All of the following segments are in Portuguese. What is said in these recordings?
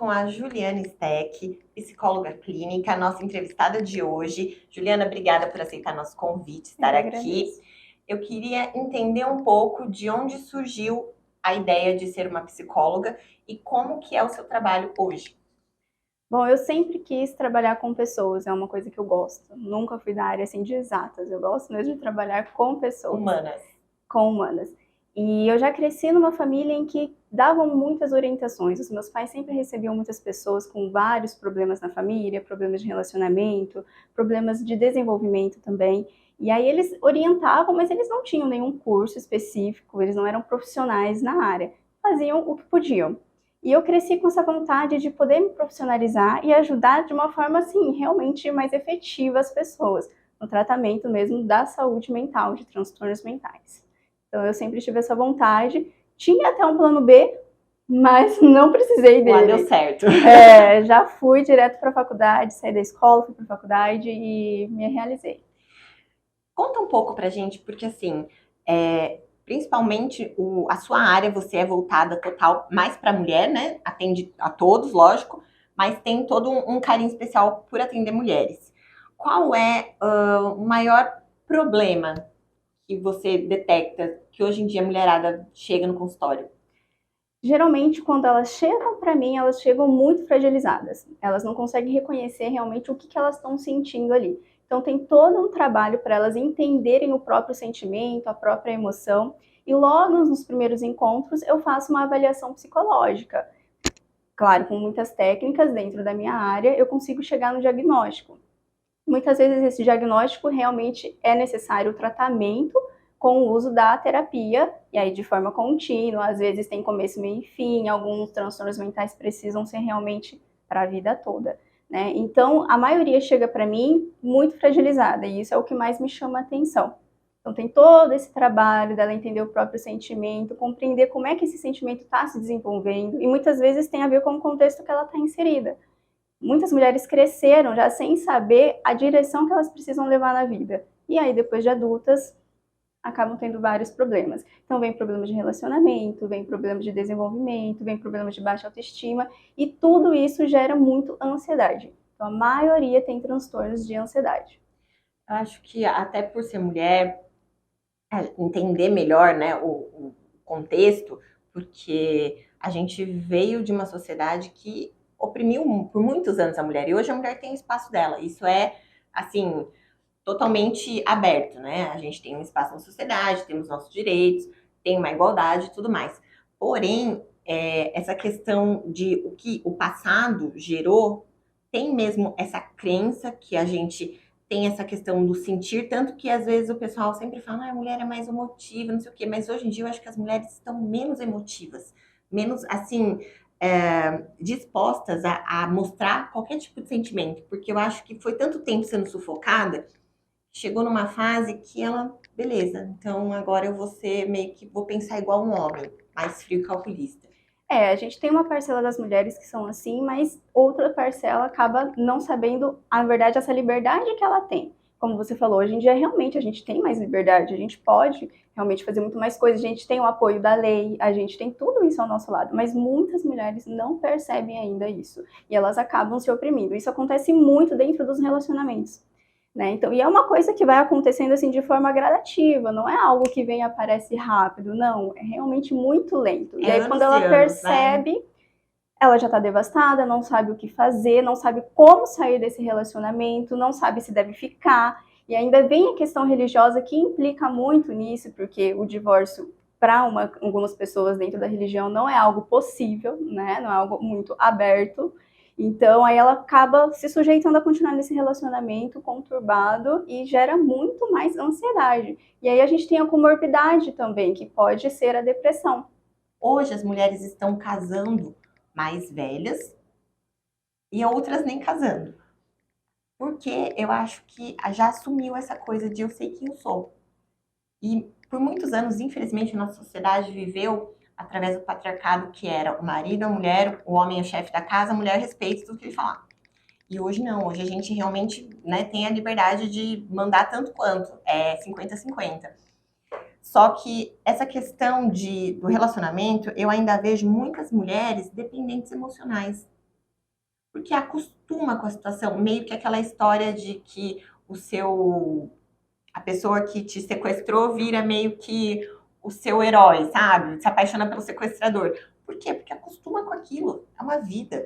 com a Juliana Steck, psicóloga clínica, nossa entrevistada de hoje. Juliana, obrigada por aceitar nosso convite, estar aqui. Eu queria entender um pouco de onde surgiu a ideia de ser uma psicóloga e como que é o seu trabalho hoje. Bom, eu sempre quis trabalhar com pessoas, é uma coisa que eu gosto. Nunca fui da área assim de exatas, eu gosto mesmo de trabalhar com pessoas. Com humanas. E eu já cresci numa família em que davam muitas orientações. Os meus pais sempre recebiam muitas pessoas com vários problemas na família, problemas de relacionamento, problemas de desenvolvimento também. E aí eles orientavam, mas eles não tinham nenhum curso específico, eles não eram profissionais na área. Faziam o que podiam. E eu cresci com essa vontade de poder me profissionalizar e ajudar de uma forma, assim, realmente mais efetiva as pessoas, no tratamento mesmo da saúde mental, de transtornos mentais. Então eu sempre tive essa vontade, tinha até um plano B, mas não precisei dele. Lá deu certo. Já fui direto para a faculdade, saí da escola, fui para a faculdade e me realizei. Conta um pouco pra gente, porque assim, principalmente a sua área, você é voltada total mais para mulher, né? Atende a todos, lógico, mas tem todo um carinho especial por atender mulheres. Qual é o maior problema que você detecta que hoje em dia a mulherada chega no consultório? Geralmente, quando elas chegam para mim, elas chegam muito fragilizadas. Elas não conseguem reconhecer realmente o que elas estão sentindo ali. Então, tem todo um trabalho para elas entenderem o próprio sentimento, a própria emoção. E logo nos primeiros encontros, eu faço uma avaliação psicológica. Claro, com muitas técnicas dentro da minha área, eu consigo chegar no diagnóstico. Muitas vezes esse diagnóstico realmente é necessário o tratamento com o uso da terapia, e aí de forma contínua, às vezes tem começo, meio e fim, alguns transtornos mentais precisam ser realmente para a vida toda, né? Então, a maioria chega para mim muito fragilizada, e isso é o que mais me chama a atenção. Então, tem todo esse trabalho dela entender o próprio sentimento, compreender como é que esse sentimento está se desenvolvendo, e muitas vezes tem a ver com o contexto que ela está inserida. Muitas mulheres cresceram já sem saber a direção que elas precisam levar na vida. E aí, depois de adultas, acabam tendo vários problemas. Então, vem problemas de relacionamento, vem problemas de desenvolvimento, vem problemas de baixa autoestima, e tudo isso gera muito ansiedade. Então, a maioria tem transtornos de ansiedade. Eu acho que até por ser mulher, entender melhor, né, o contexto, porque a gente veio de uma sociedade que oprimiu por muitos anos a mulher, e hoje a mulher tem o espaço dela. Isso é, assim, totalmente aberto, né? A gente tem um espaço na sociedade, temos nossos direitos, tem uma igualdade e tudo mais. Porém, essa questão de o que o passado gerou, tem mesmo essa crença que a gente tem essa questão do sentir, tanto que às vezes o pessoal sempre fala, a mulher é mais emotiva, não sei o quê, mas hoje em dia eu acho que as mulheres estão menos emotivas, menos, assim, dispostas a mostrar qualquer tipo de sentimento, porque eu acho que foi tanto tempo sendo sufocada, chegou numa fase que ela, beleza, então agora eu vou ser meio que, vou pensar igual um homem, mais frio e calculista. A gente tem uma parcela das mulheres que são assim, mas outra parcela acaba não sabendo, na verdade, essa liberdade que ela tem. Como você falou, hoje em dia realmente a gente tem mais liberdade, a gente pode realmente fazer muito mais coisas, a gente tem o apoio da lei, a gente tem tudo isso ao nosso lado, mas muitas mulheres não percebem ainda isso, e elas acabam se oprimindo. Isso acontece muito dentro dos relacionamentos. Né? Então, e é uma coisa que vai acontecendo assim de forma gradativa, não é algo que vem e aparece rápido, não, é realmente muito lento. E aí quando ela percebe, ela já está devastada, não sabe o que fazer, não sabe como sair desse relacionamento, não sabe se deve ficar. E ainda vem a questão religiosa que implica muito nisso, porque o divórcio para algumas pessoas dentro da religião não é algo possível, né? Não é algo muito aberto. Então, aí ela acaba se sujeitando a continuar nesse relacionamento conturbado e gera muito mais ansiedade. E aí a gente tem a comorbidade também, que pode ser a depressão. Hoje as mulheres estão casando mais velhas e outras nem casando. Porque eu acho que já assumiu essa coisa de eu sei quem eu sou. E por muitos anos, infelizmente, a nossa sociedade viveu através do patriarcado, que era o marido, a mulher, o homem é o chefe da casa, a mulher respeita tudo que ele falar. E hoje não, hoje a gente realmente, né, tem a liberdade de mandar tanto quanto, 50-50. Só que essa questão do relacionamento, eu ainda vejo muitas mulheres dependentes emocionais. porque acostuma com a situação, meio que aquela história de que a pessoa que te sequestrou vira meio que o seu herói, sabe? Se apaixona pelo sequestrador. Por quê? Porque acostuma com aquilo, é uma vida.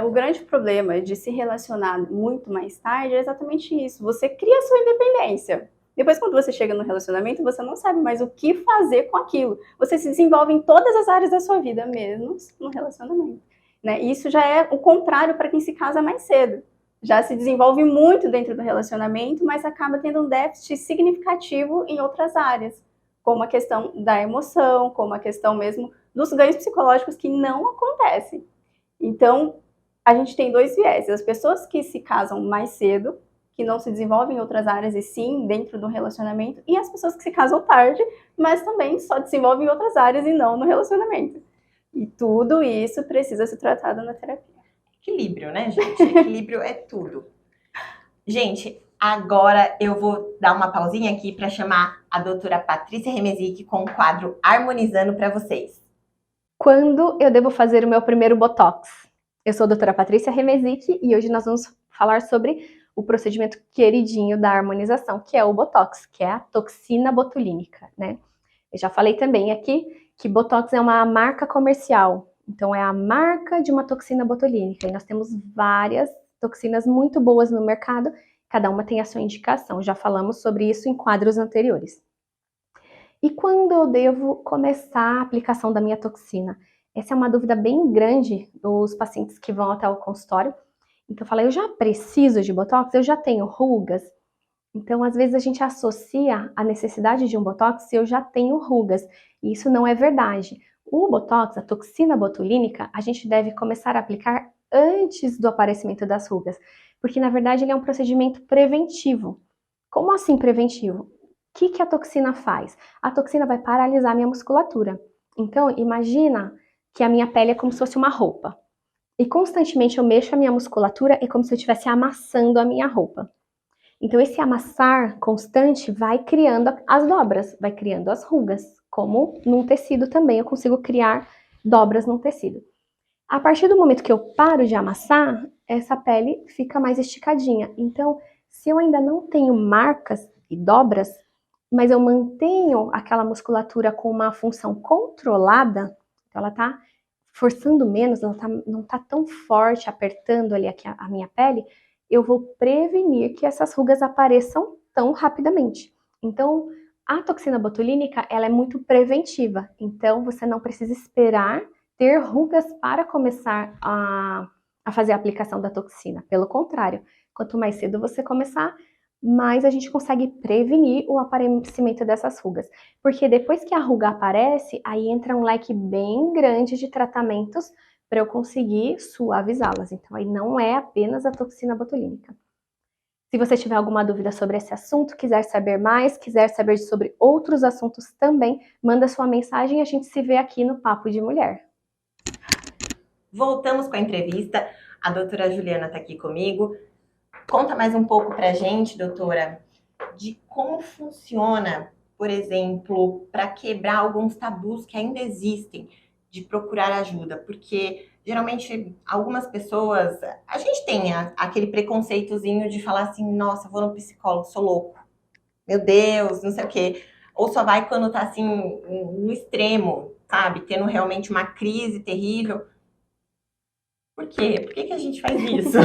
O grande problema de se relacionar muito mais tarde é exatamente isso, você cria a sua independência. Depois, quando você chega no relacionamento, você não sabe mais o que fazer com aquilo. Você se desenvolve em todas as áreas da sua vida, mesmo no relacionamento. Né? Isso já é o contrário para quem se casa mais cedo. Já se desenvolve muito dentro do relacionamento, mas acaba tendo um déficit significativo em outras áreas, como a questão da emoção, como a questão mesmo dos ganhos psicológicos que não acontecem. Então, a gente tem dois viés. As pessoas que se casam mais cedo, que não se desenvolvem em outras áreas e sim dentro do relacionamento, e as pessoas que se casam tarde, mas também só desenvolvem em outras áreas e não no relacionamento. E tudo isso precisa ser tratado na terapia. Equilíbrio, né, gente? Equilíbrio é tudo. Gente, agora eu vou dar uma pausinha aqui para chamar a doutora Patrícia Remezic com o quadro Harmonizando para vocês. Quando eu devo fazer o meu primeiro Botox? Eu sou a doutora Patrícia Remezic e hoje nós vamos falar sobre o procedimento queridinho da harmonização, que é o Botox, que é a toxina botulínica, né? Eu já falei também aqui que Botox é uma marca comercial, então é a marca de uma toxina botulínica, e nós temos várias toxinas muito boas no mercado, cada uma tem a sua indicação, já falamos sobre isso em quadros anteriores. E quando eu devo começar a aplicação da minha toxina? Essa é uma dúvida bem grande dos pacientes que vão até o consultório. Então, eu falo, eu já preciso de Botox? Eu já tenho rugas? Então, às vezes a gente associa a necessidade de um Botox se eu já tenho rugas. E isso não é verdade. O Botox, a toxina botulínica, a gente deve começar a aplicar antes do aparecimento das rugas. Porque, na verdade, ele é um procedimento preventivo. Como assim preventivo? O que a toxina faz? A toxina vai paralisar a minha musculatura. Então, imagina que a minha pele é como se fosse uma roupa. E constantemente eu mexo a minha musculatura, é como se eu estivesse amassando a minha roupa. Então, esse amassar constante vai criando as dobras, vai criando as rugas. Como num tecido também, eu consigo criar dobras num tecido. A partir do momento que eu paro de amassar, essa pele fica mais esticadinha. Então, se eu ainda não tenho marcas e dobras, mas eu mantenho aquela musculatura com uma função controlada, então ela tá forçando menos, ela não tá tão forte, apertando ali a minha pele, eu vou prevenir que essas rugas apareçam tão rapidamente. Então, a toxina botulínica, ela é muito preventiva, então você não precisa esperar ter rugas para começar a fazer a aplicação da toxina. Pelo contrário, quanto mais cedo você começar, mais a gente consegue prevenir o aparecimento dessas rugas. Porque depois que a ruga aparece, aí entra um leque bem grande de tratamentos para eu conseguir suavizá-las. Então, aí não é apenas a toxina botulínica. Se você tiver alguma dúvida sobre esse assunto, quiser saber mais, quiser saber sobre outros assuntos também, manda sua mensagem e a gente se vê aqui no Papo de Mulher. Voltamos com a entrevista. A doutora Juliana está aqui comigo. Conta mais um pouco pra gente, doutora, de como funciona, por exemplo, para quebrar alguns tabus que ainda existem de procurar ajuda, porque geralmente algumas pessoas, a gente tem aquele preconceitozinho de falar assim, nossa, vou no psicólogo, sou louco, meu Deus, não sei o quê, ou só vai quando tá assim no extremo, sabe, tendo realmente uma crise terrível. Por quê? Por que a gente faz isso?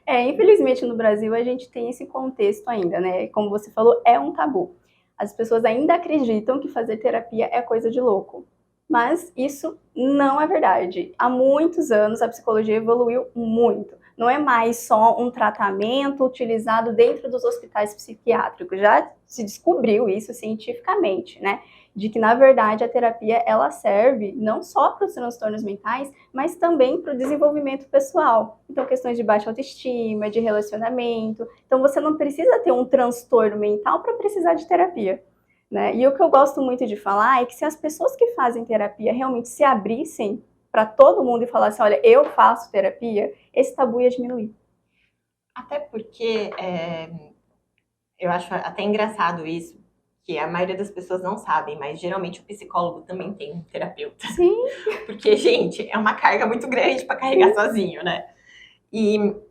Infelizmente no Brasil a gente tem esse contexto ainda, né? Como você falou, é um tabu. As pessoas ainda acreditam que fazer terapia é coisa de louco. Mas isso não é verdade. Há muitos anos a psicologia evoluiu muito. Não é mais só um tratamento utilizado dentro dos hospitais psiquiátricos. Já se descobriu isso cientificamente, né? De que, na verdade, a terapia ela serve não só para os transtornos mentais, mas também para o desenvolvimento pessoal. Então, questões de baixa autoestima, de relacionamento. Então, você não precisa ter um transtorno mental para precisar de terapia. Né? E o que eu gosto muito de falar é que se as pessoas que fazem terapia realmente se abrissem para todo mundo e falassem, olha, eu faço terapia, esse tabu ia diminuir. Até porque eu acho até engraçado isso, que a maioria das pessoas não sabem, mas geralmente o psicólogo também tem um terapeuta. Sim. Porque, gente, é uma carga muito grande para carregar sozinho, né? E o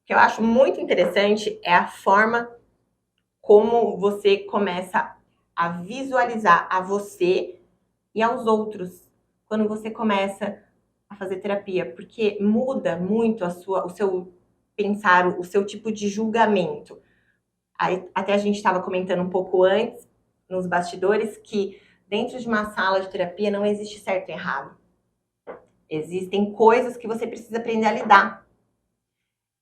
que eu acho muito interessante é a forma como você começa a visualizar a você e aos outros quando você começa a fazer terapia, porque muda muito o seu pensar, o seu tipo de julgamento. Aí, até a gente estava comentando um pouco antes, nos bastidores, que dentro de uma sala de terapia não existe certo e errado. Existem coisas que você precisa aprender a lidar.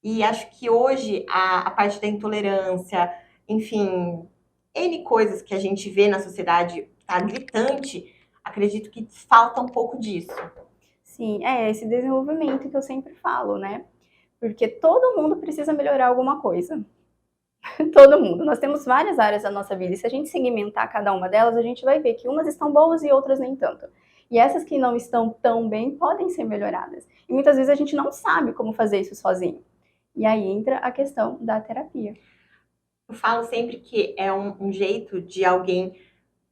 E acho que hoje a parte da intolerância, enfim, N coisas que a gente vê na sociedade tá gritante, acredito que falta um pouco disso. Sim, é esse desenvolvimento que eu sempre falo, né? Porque todo mundo precisa melhorar alguma coisa. Todo mundo. Nós temos várias áreas da nossa vida e se a gente segmentar cada uma delas, a gente vai ver que umas estão boas e outras nem tanto. E essas que não estão tão bem podem ser melhoradas. E muitas vezes a gente não sabe como fazer isso sozinho. E aí entra a questão da terapia. Eu falo sempre que é um jeito de alguém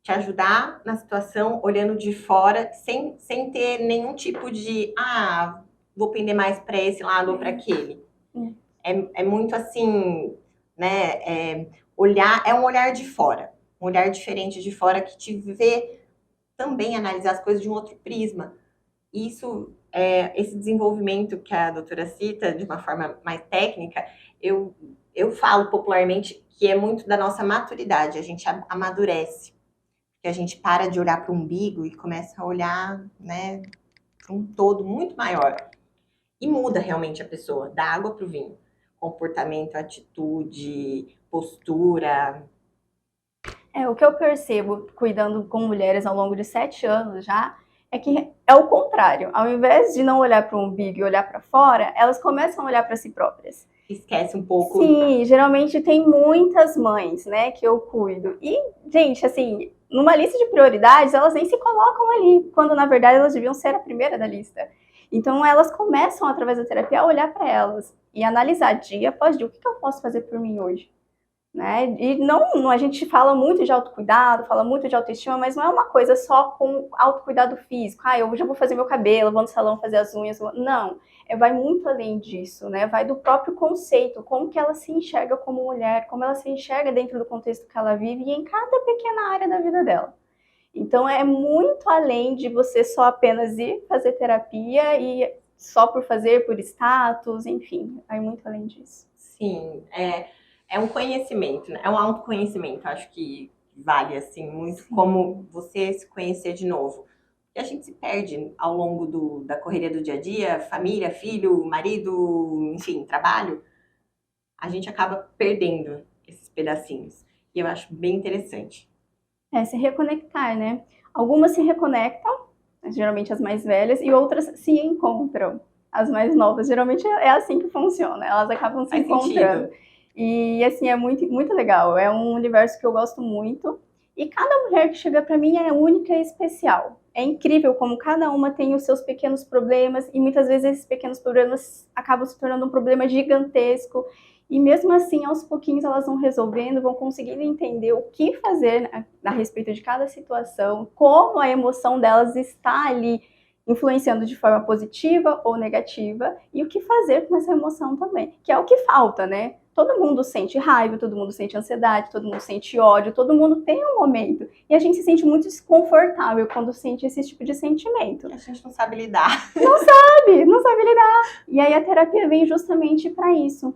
te ajudar na situação, olhando de fora, sem ter nenhum tipo de, vou pender mais para esse lado ou para aquele. É muito assim, né? É um olhar de fora, um olhar diferente de fora que te vê também analisar as coisas de um outro prisma. Isso, esse desenvolvimento que a doutora cita, de uma forma mais técnica, eu falo popularmente que é muito da nossa maturidade, a gente amadurece, que a gente para de olhar para o umbigo e começa a olhar, né, para um todo muito maior. E muda realmente a pessoa, da água para o vinho. Comportamento, atitude, postura. O que eu percebo cuidando com mulheres ao longo de 7 anos já, é que é o contrário. Ao invés de não olhar para o umbigo e olhar para fora, elas começam a olhar para si próprias. Esquece um pouco. Sim, geralmente tem muitas mães, né, que eu cuido. E, gente, assim, numa lista de prioridades, elas nem se colocam ali, quando na verdade elas deviam ser a primeira da lista. Então elas começam, através da terapia, a olhar para elas e analisar dia após dia, o que eu posso fazer por mim hoje? Né? E não, a gente fala muito de autocuidado, fala muito de autoestima, mas não é uma coisa só com autocuidado físico. Eu já vou fazer meu cabelo, vou no salão fazer as unhas. Não, vai muito além disso, né? Vai do próprio conceito, como que ela se enxerga como mulher, como ela se enxerga dentro do contexto que ela vive e em cada pequena área da vida dela. Então é muito além de você só apenas ir fazer terapia e só por fazer, por status, enfim, vai muito além disso. Sim, é um conhecimento, né? É um autoconhecimento, acho que vale, assim, muito. Sim. Como você se conhecer de novo. E a gente se perde ao longo da correria do dia a dia, família, filho, marido, enfim, trabalho. A gente acaba perdendo esses pedacinhos. E eu acho bem interessante. Se reconectar, né? Algumas se reconectam, geralmente as mais velhas, e outras se encontram. As mais novas, geralmente é assim que funciona, elas acabam se encontrando. Sentido. E assim, é muito, muito legal, é um universo que eu gosto muito. E cada mulher que chega para mim é única e especial. É incrível como cada uma tem os seus pequenos problemas e muitas vezes esses pequenos problemas acabam se tornando um problema gigantesco. E mesmo assim, aos pouquinhos elas vão resolvendo, vão conseguindo entender o que fazer a respeito de cada situação, como a emoção delas está ali influenciando de forma positiva ou negativa, e o que fazer com essa emoção também, que é o que falta, né? Todo mundo sente raiva, todo mundo sente ansiedade, todo mundo sente ódio, todo mundo tem um momento. E a gente se sente muito desconfortável quando sente esse tipo de sentimento. A gente não sabe lidar. Não sabe lidar. E aí a terapia vem justamente para isso.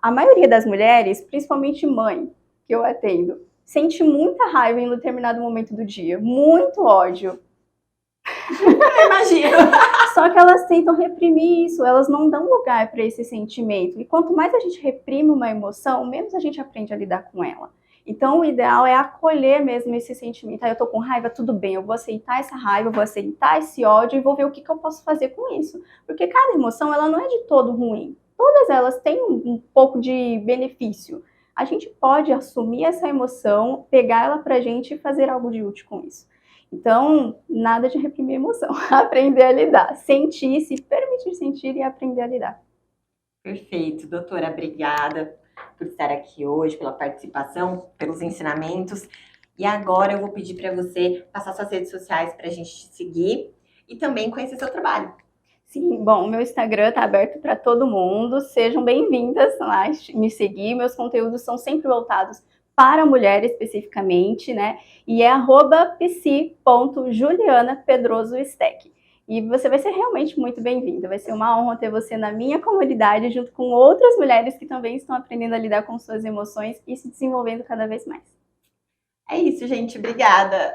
A maioria das mulheres, principalmente mãe, que eu atendo, sente muita raiva em um determinado momento do dia, muito ódio. Eu imagino. Só que elas tentam reprimir isso, elas não dão lugar para esse sentimento. E quanto mais a gente reprime uma emoção, menos a gente aprende a lidar com ela. Então o ideal é acolher mesmo esse sentimento. Eu tô com raiva, tudo bem, eu vou aceitar essa raiva, eu vou aceitar esse ódio e vou ver o que eu posso fazer com isso. Porque cada emoção, ela não é de todo ruim. Todas elas têm um pouco de benefício. A gente pode assumir essa emoção, pegar ela pra gente e fazer algo de útil com isso. Então, nada de reprimir a emoção, aprender a lidar, sentir, se permitir sentir e aprender a lidar. Perfeito, doutora, obrigada por estar aqui hoje, pela participação, pelos ensinamentos. E agora eu vou pedir para você passar suas redes sociais para a gente te seguir e também conhecer seu trabalho. Sim, bom, meu Instagram está aberto para todo mundo, sejam bem-vindas lá me seguir, meus conteúdos são sempre voltados para mulher especificamente, né? E é @psi.julianapedrososteck. E você vai ser realmente muito bem-vinda, vai ser uma honra ter você na minha comunidade, junto com outras mulheres que também estão aprendendo a lidar com suas emoções e se desenvolvendo cada vez mais. É isso, gente. Obrigada.